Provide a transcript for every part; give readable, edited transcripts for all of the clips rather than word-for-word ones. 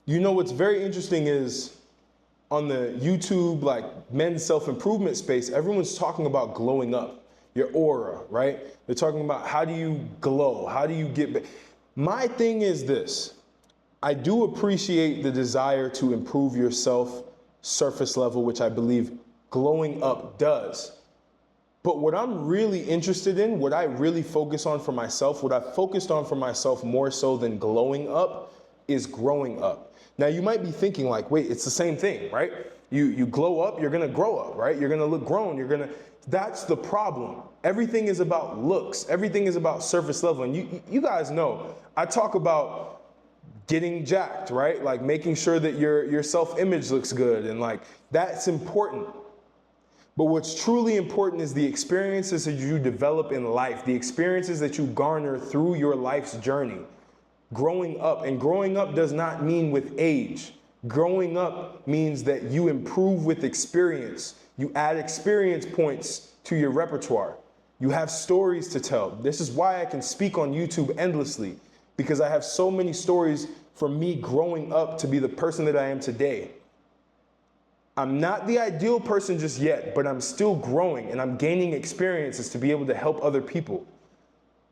You know what's very interesting is on the YouTube, like men's self-improvement space, everyone's talking about glowing up, your aura, right? They're talking about how do you glow? How do you get? My thing is this. I do appreciate the desire to improve yourself surface level, which I believe glowing up does. But what I'm really interested in, what I really focus on for myself, what I've focused on for myself more so than glowing up is growing up. Now you might be thinking like, wait, it's the same thing, right? You glow up, you're gonna grow up, right? You're gonna look grown, that's the problem. Everything is about looks. Everything is about surface level. And you guys know, I talk about getting jacked, right? Like making sure that your self-image looks good, and like that's important. But what's truly important is the experiences that you develop in life, the experiences that you garner through your life's journey. Growing up, and growing up does not mean with age. Growing up means that you improve with experience. You add experience points to your repertoire. You have stories to tell. This is why I can speak on YouTube endlessly, because I have so many stories from me growing up to be the person that I am today. I'm not the ideal person just yet, but I'm still growing and I'm gaining experiences to be able to help other people.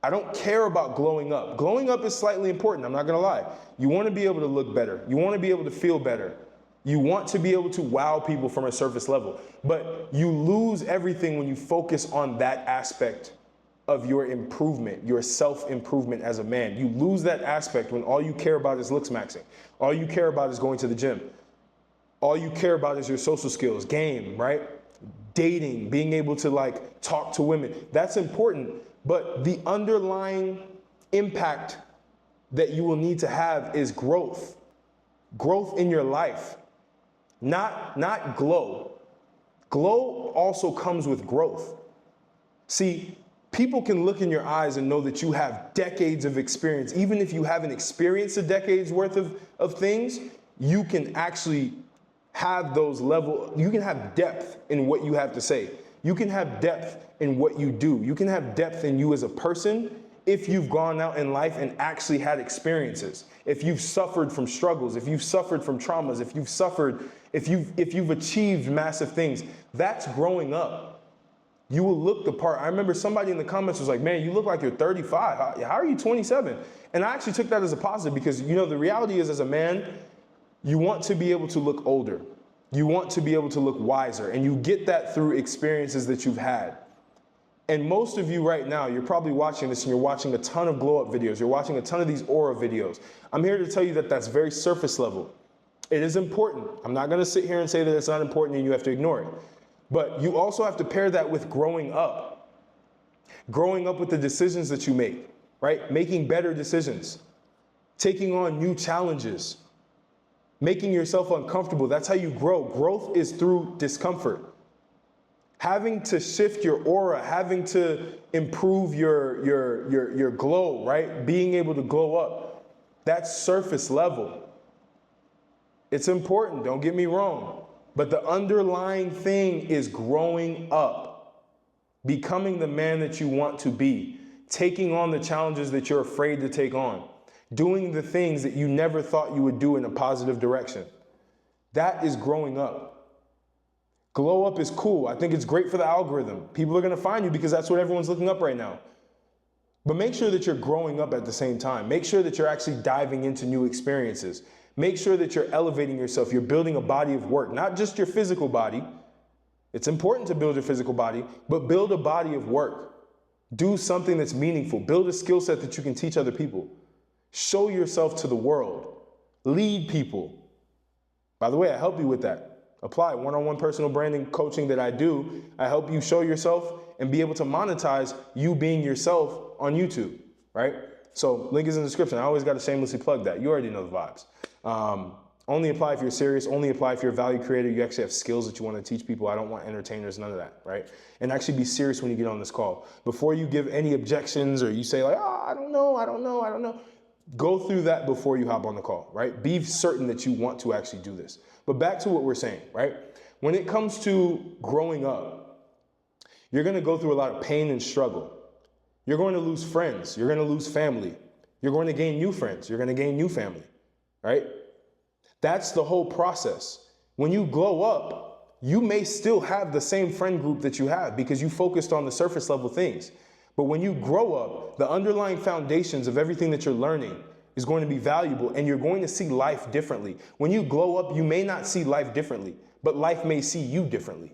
I don't care about glowing up. Glowing up is slightly important, I'm not gonna lie. You wanna be able to look better. You wanna be able to feel better. You want to be able to wow people from a surface level, but you lose everything when you focus on that aspect of your improvement, your self-improvement as a man. You lose that aspect when all you care about is looks maxing. All you care about is going to the gym. All you care about is your social skills, game, right? Dating, being able to like talk to women. That's important, but the underlying impact that you will need to have is growth. Growth in your life, not glow. Glow also comes with growth. See, people can look in your eyes and know that you have decades of experience. Even if you haven't experienced a decade's worth of things, you can actually have those you can have depth in what you have to say. You can have depth in what you do. You can have depth in you as a person if you've gone out in life and actually had experiences. If you've suffered from struggles, if you've suffered from traumas, if you've achieved massive things, that's growing up. You will look the part. I remember somebody in the comments was like, man, you look like you're 35. How are you 27? And I actually took that as a positive because, you know, the reality is as a man, you want to be able to look older. You want to be able to look wiser, and you get that through experiences that you've had. And most of you right now, you're probably watching this and you're watching a ton of glow up videos. You're watching a ton of these aura videos. I'm here to tell you that that's very surface level. It is important. I'm not gonna sit here and say that it's not important and you have to ignore it. But you also have to pair that with growing up. Growing up with the decisions that you make, right? Making better decisions. Taking on new challenges. Making yourself uncomfortable, that's how you grow. Growth is through discomfort. Having to shift your aura, having to improve your glow, right? Being able to glow up, that's surface level. It's important, don't get me wrong. But the underlying thing is growing up. Becoming the man that you want to be. Taking on the challenges that you're afraid to take on. Doing the things that you never thought you would do in a positive direction. That is growing up. Glow up is cool. I think it's great for the algorithm. People are gonna find you because that's what everyone's looking up right now. But make sure that you're growing up at the same time. Make sure that you're actually diving into new experiences. Make sure that you're elevating yourself. You're building a body of work, not just your physical body. It's important to build your physical body, but build a body of work. Do something that's meaningful. Build a skill set that you can teach other people. Show yourself to the world. Lead people. By the way, I help you with that. Apply one-on-one personal branding coaching that I do. I help you show yourself and be able to monetize you being yourself on YouTube, right? So link is in the description. I always got to shamelessly plug that. You already know the vibes. Only apply if you're serious. Only apply if you're a value creator. You actually have skills that you want to teach people. I don't want entertainers, none of that, right? And actually be serious when you get on this call. Before you give any objections or you say like, oh, I don't know. Go through that before you hop on the call, right? Be certain that you want to actually do this. But back to what we're saying, right? When it comes to growing up, you're going to go through a lot of pain and struggle. You're going to lose friends. You're going to lose family. You're going to gain new friends. You're going to gain new family, right? That's the whole process. When you glow up, you may still have the same friend group that you have because you focused on the surface level things. But when you grow up, the underlying foundations of everything that you're learning is going to be valuable, and you're going to see life differently. When you glow up, you may not see life differently, but life may see you differently.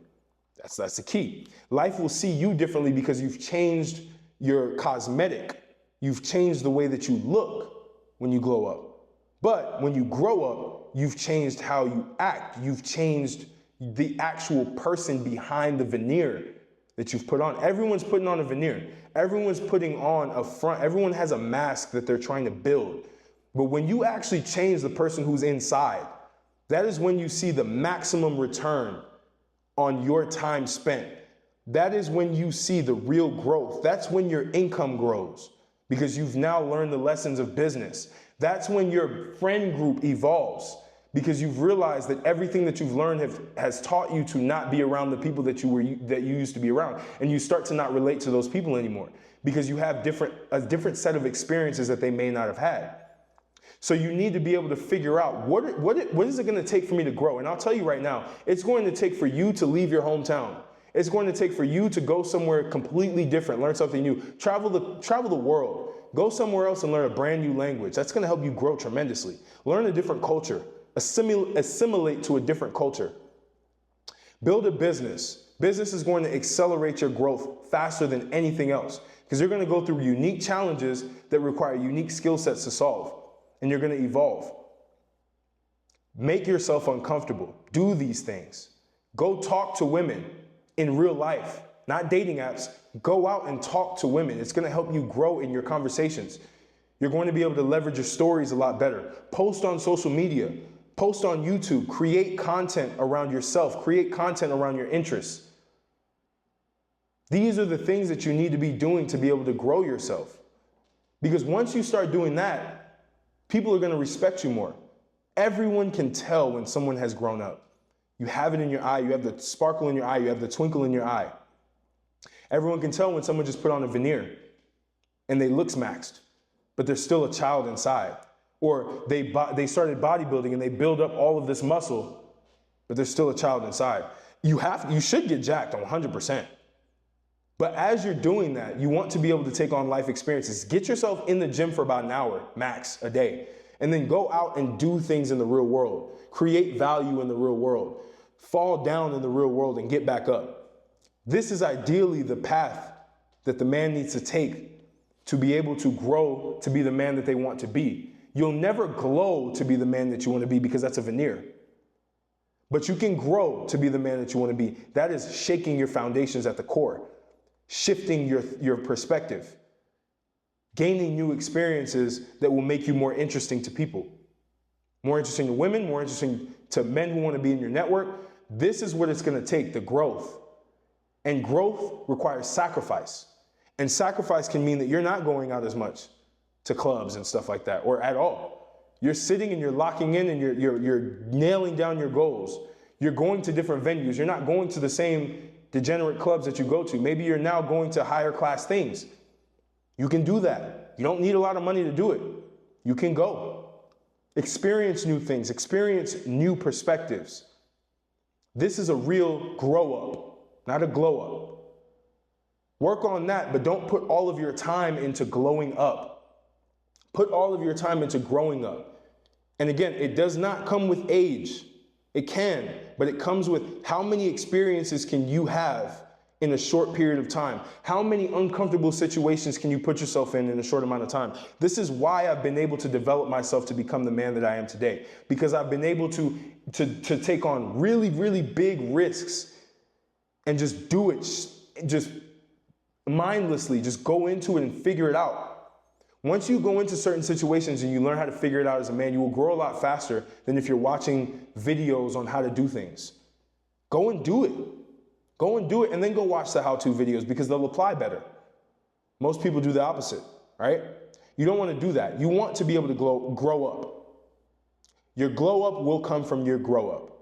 That's the key. Life will see you differently because you've changed your cosmetic. You've changed the way that you look when you glow up. But when you grow up, you've changed how you act. You've changed the actual person behind the veneer that you've put on. Everyone's putting on a veneer. Everyone's putting on a front. Everyone has a mask that they're trying to build. But when you actually change the person who's inside, that is when you see the maximum return on your time spent. That is when you see the real growth. That's when your income grows because you've now learned the lessons of business. That's when your friend group evolves because you've realized that everything that you've learned has taught you to not be around the people that you used to be around, and you start to not relate to those people anymore because you have a different set of experiences that they may not have had. So you need to be able to figure out what is it going to take for me to grow? And I'll tell you right now, it's going to take for you to leave your hometown. It's going to take for you to go somewhere completely different, learn something new, travel the world, go somewhere else and learn a brand new language. That's going to help you grow tremendously. Learn a different culture, assimilate to a different culture. Build a business. Business is going to accelerate your growth faster than anything else because you're going to go through unique challenges that require unique skill sets to solve. And you're going to evolve. Make yourself uncomfortable. Do these things. Go talk to women in real life, not dating apps. Go out and talk to women. It's going to help you grow in your conversations. You're going to be able to leverage your stories a lot better. Post on social media. Post on YouTube. Create content around yourself. Create content around your interests. These are the things that you need to be doing to be able to grow yourself. Because once you start doing that, people are going to respect you more. Everyone can tell when someone has grown up. You have it in your eye. You have the sparkle in your eye. You have the twinkle in your eye. Everyone can tell when someone just put on a veneer and they look maxed, but they're still a child inside. Or they started bodybuilding and they build up all of this muscle, but they're still a child inside. You should get jacked 100%. But as you're doing that, you want to be able to take on life experiences. Get yourself in the gym for about an hour, max, a day. And then go out and do things in the real world. Create value in the real world. Fall down in the real world and get back up. This is ideally the path that the man needs to take to be able to grow to be the man that they want to be. You'll never glow to be the man that you want to be because that's a veneer. But you can grow to be the man that you want to be. That is shaking your foundations at the core. Shifting your perspective, gaining new experiences that will make you more interesting to people, more interesting to women, more interesting to men who want to be in your network. This is what it's going to take, the growth. And growth requires sacrifice. And sacrifice can mean that you're not going out as much to clubs and stuff like that, or at all. You're sitting and you're locking in and you're nailing down your goals. You're going to different venues. You're not going to the same degenerate clubs that you go to. Maybe you're now going to higher class things. You can do that. You don't need a lot of money to do it. You can go. Experience new things. Experience new perspectives. This is a real grow up, not a glow up. Work on that, but don't put all of your time into glowing up. Put all of your time into growing up. And again, it does not come with age. It can, but it comes with how many experiences can you have in a short period of time? How many uncomfortable situations can you put yourself in a short amount of time? This is why I've been able to develop myself to become the man that I am today, because I've been able to take on really, really big risks and just do it, just mindlessly, just go into it and figure it out. Once you go into certain situations and you learn how to figure it out as a man, you will grow a lot faster than if you're watching videos on how to do things. Go and do it. Go and do it, and then go watch the how-to videos because they'll apply better. Most people do the opposite, right? You don't want to do that. You want to be able to grow up. Your glow up will come from your grow up.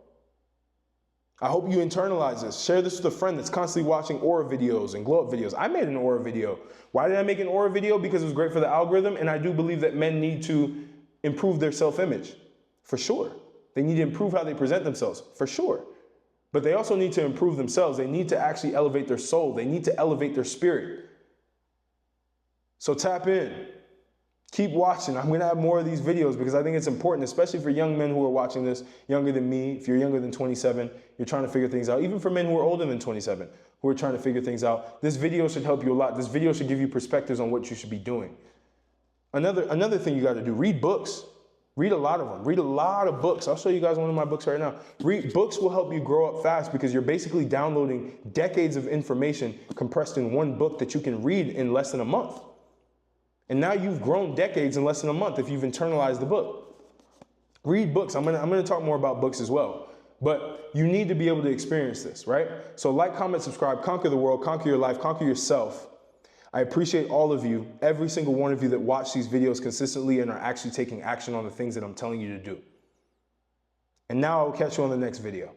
I hope you internalize this. Share this with a friend that's constantly watching aura videos and glow up videos. I made an aura video. Why did I make an aura video? Because it was great for the algorithm, and I do believe that men need to improve their self-image, for sure. They need to improve how they present themselves, for sure. But they also need to improve themselves. They need to actually elevate their soul. They need to elevate their spirit. So tap in. Keep watching. I'm going to have more of these videos because I think it's important, especially for young men who are watching this, younger than me. If you're younger than 27, you're trying to figure things out. Even for men who are older than 27, who are trying to figure things out, this video should help you a lot. This video should give you perspectives on what you should be doing. Another thing you got to do, read books. Read a lot of them. Read a lot of books. I'll show you guys one of my books right now. Books will help you grow up fast because you're basically downloading decades of information compressed in one book that you can read in less than a month. And now you've grown decades in less than a month if you've internalized the book. Read books. I'm gonna talk more about books as well. But you need to be able to experience this, right? So like, comment, subscribe, conquer the world, conquer your life, conquer yourself. I appreciate all of you, every single one of you that watch these videos consistently and are actually taking action on the things that I'm telling you to do. And now I'll catch you on the next video.